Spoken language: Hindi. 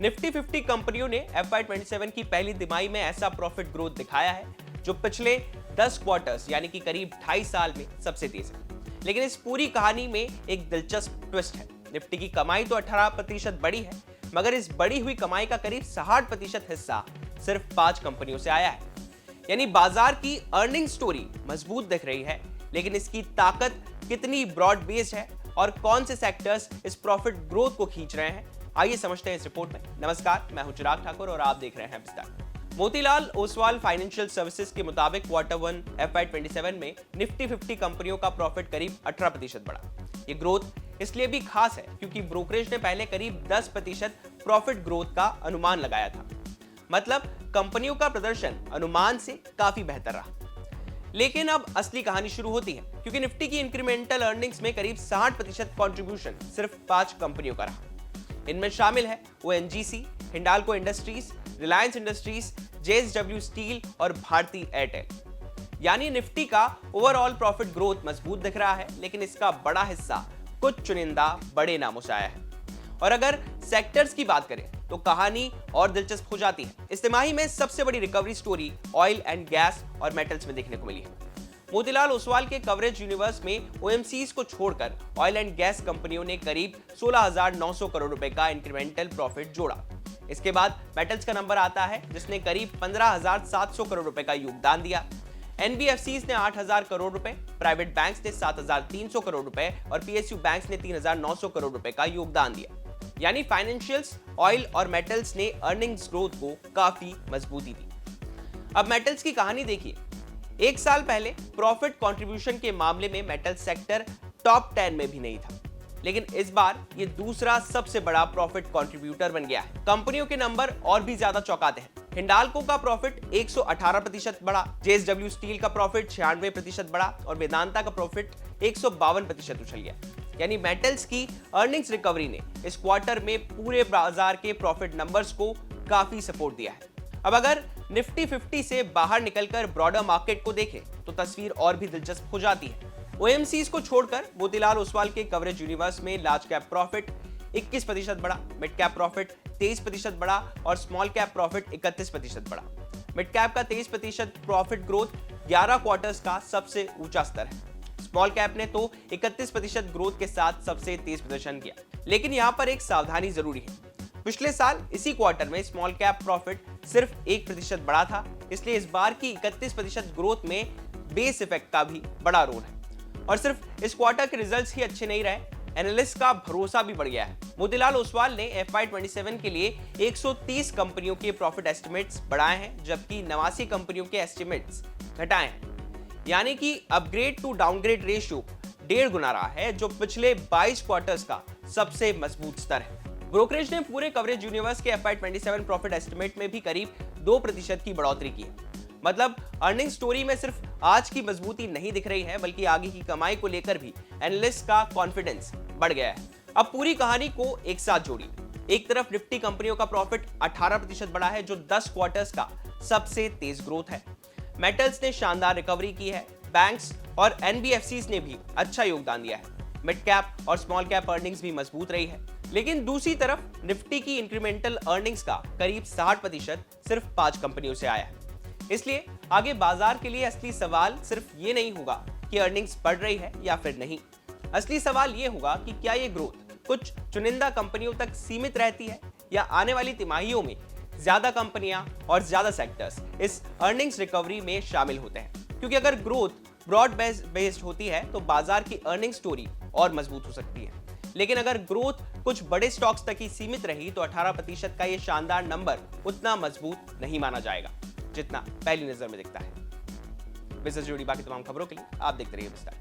निफ्टी 50 कंपनियों ने FY27 की पहली तिमाही में ऐसा प्रॉफिट ग्रोथ दिखाया है जो पिछले 10 क्वार्टर्स यानी कि करीब 2.5 साल में सबसे तेज है। लेकिन इस पूरी कहानी में एक दिलचस्प ट्विस्ट है। निफ्टी की कमाई तो 18% बढ़ी है, मगर इस बढ़ी हुई कमाई का करीब 60% हिस्सा सिर्फ 5 कंपनियों से आया है। यानी बाजार की अर्निंग स्टोरी मजबूत दिख रही है, लेकिन इसकी ताकत कितनी ब्रॉड बेस्ड है और कौन से सेक्टर्स इस प्रॉफिट ग्रोथ को खींच रहे हैं, आइए समझते हैं इस रिपोर्ट में। नमस्कार, मैं हूं चिराग ठाकुर और आप देख रहे हैं विस्तार। मोतीलाल ओसवाल फाइनेंशियल सर्विसेज के मुताबिक Q1 FY27 में निफ्टी 50 कंपनियों का प्रॉफिट करीब 18% बढ़ा। ये ग्रोथ इसलिए भी खास है क्योंकि ब्रोकरेज ने पहले करीब 10% प्रॉफिट ग्रोथ का अनुमान लगाया था। मतलब कंपनियों का प्रदर्शन अनुमान से काफी बेहतर रहा। लेकिन अब असली कहानी शुरू होती है, क्योंकि निफ्टी की इंक्रीमेंटल अर्निंग्स में करीब 60% कंट्रीब्यूशन सिर्फ 5 कंपनियों का रहा। इनमें शामिल है ONGC, Hindalco industries, Reliance industries, JSW steel और भारती एयरटेल। यानी निफ्टी का ओवरऑल प्रॉफिट ग्रोथ मजबूत दिख रहा है, लेकिन इसका बड़ा हिस्सा कुछ चुनिंदा बड़े नामों से आया है। और अगर सेक्टर्स की बात करें तो कहानी और दिलचस्प हो जाती है। इस तिमाही में सबसे बड़ी recovery story oil and gas और मेटल्स में देखने को मिली है। मोतीलाल ओसवाल के कवरेज यूनिवर्स में OMCs को छोड़कर ऑयल एंड गैस कंपनियों ने करीब 16,900 करोड़ रुपए का इंक्रीमेंटल प्रॉफिट जोड़ा। इसके बाद मेटल्स का नंबर आता है, जिसने करीब 15,700 करोड़ रुपए का योगदान दिया। NBFCs ने 8,000 करोड़ रुपए, प्राइवेट बैंक्स ने 7,300 करोड़ रुपए और PSU बैंक्स ने 3,900 करोड़ रुपए का योगदान दिया। यानी फाइनेंशियल्स, ऑयल और मेटल्स ने अर्निंग्स ग्रोथ को काफी मजबूती दी। अब मेटल्स की कहानी देखिए। एक साल पहले प्रॉफिट कंट्रीब्यूशन के मामले में मेटल सेक्टर टॉप 10 में भी नहीं था, लेकिन इस बार ये दूसरा सबसे बड़ा प्रॉफिट कंट्रीब्यूटर बन गया है। कंपनियों के नंबर और भी ज्यादा चौंकाते हैं। हिंडाल्को का प्रॉफिट 118% बढ़ा, JSW स्टील का प्रॉफिट 96% बढ़ा और वेदांता का प्रॉफिट 152% उछल गया। यानी मेटल्स की अर्निंग्स रिकवरी ने इस क्वार्टर में पूरे बाजार के प्रॉफिट नंबर्स को काफी सपोर्ट दिया है। अब अगर निफ्टी 50 से बाहर निकलकर ब्रॉडर मार्केट को देखें तो तस्वीर और भी दिलचस्प हो जाती है। OMCs को छोड़कर मोतीलाल ओसवाल के कवरेज यूनिवर्स में लार्ज कैप प्रॉफिट 21% बढ़ा, मिड कैप प्रॉफिट 23% बढ़ा और स्मॉल कैप प्रॉफिट 31% बढ़ा। मिड कैप का 23% प्रॉफिट ग्रोथ 11 क्वार्टर्स का सबसे ऊंचा स्तर है। स्मॉल कैप ने तो 31% ग्रोथ के साथ सबसे तेज प्रदर्शन किया। लेकिन यहां पर एक सावधानी जरूरी है। पिछले साल इसी क्वार्टर में स्मॉल कैप प्रॉफिट सिर्फ 1% बढ़ा था, इसलिए इस बार की 31% ग्रोथ में बेस इफेक्ट का भी बड़ा रोल है। और सिर्फ इस क्वार्टर के रिजल्ट्स ही अच्छे नहीं रहे, एनालिस्ट का भरोसा भी बढ़ गया है। मोतीलाल ओसवाल ने FY27 के लिए 130 कंपनियों के प्रॉफिट एस्टिमेट्स बढ़ाए हैं, जबकि 89 कंपनियों के एस्टिमेट्स घटाए हैं। यानी कि अपग्रेड टू डाउनग्रेड रेशियो 1.5 गुना रहा है, जो पिछले 22 क्वार्टर्स का सबसे मजबूत स्तर है। ब्रोकरेज ने पूरे कवरेज यूनिवर्स के FY27 प्रॉफिट एस्टिमेट में भी करीब 2% की बढ़ोतरी की है। मतलब अर्निंग स्टोरी में सिर्फ आज की मजबूती नहीं दिख रही है, बल्कि आगे की कमाई को लेकर भी एनालिस्ट का कॉन्फिडेंस बढ़ गया है। अब पूरी कहानी को एक साथ जोड़िए। एक तरफ निफ्टी कंपनियों का प्रॉफिट 18% बढ़ा है, जो 10 क्वार्टर्स का सबसे तेज ग्रोथ है। मेटल्स ने शानदार रिकवरी की है। बैंक्स और NBFCs ने भी अच्छा योगदान दिया है। मिड कैप और स्मॉल कैप अर्निंग्स भी मजबूत रही है। लेकिन दूसरी तरफ निफ्टी की इंक्रीमेंटल अर्निंग्स का करीब 60% सिर्फ 5 कंपनियों से आया है। इसलिए आगे बाजार के लिए असली सवाल सिर्फ ये नहीं होगा कि अर्निंग्स बढ़ रही है या फिर नहीं। असली सवाल ये होगा कि क्या ये ग्रोथ कुछ चुनिंदा कंपनियों तक सीमित रहती है या आने वाली तिमाहियों में ज्यादा कंपनियां और ज्यादा सेक्टर्स इस अर्निंग्स रिकवरी में शामिल होते हैं। क्योंकि अगर ग्रोथ ब्रॉड बेस्ड होती है तो बाजार की अर्निंग स्टोरी और मजबूत हो सकती है। लेकिन अगर ग्रोथ कुछ बड़े स्टॉक्स तक ही सीमित रही तो 18% का ये शानदार नंबर उतना मजबूत नहीं माना जाएगा जितना पहली नजर में दिखता है। बिजनेस से जुड़ी बाकी तमाम खबरों के लिए आप देखते रहिए विस्तार।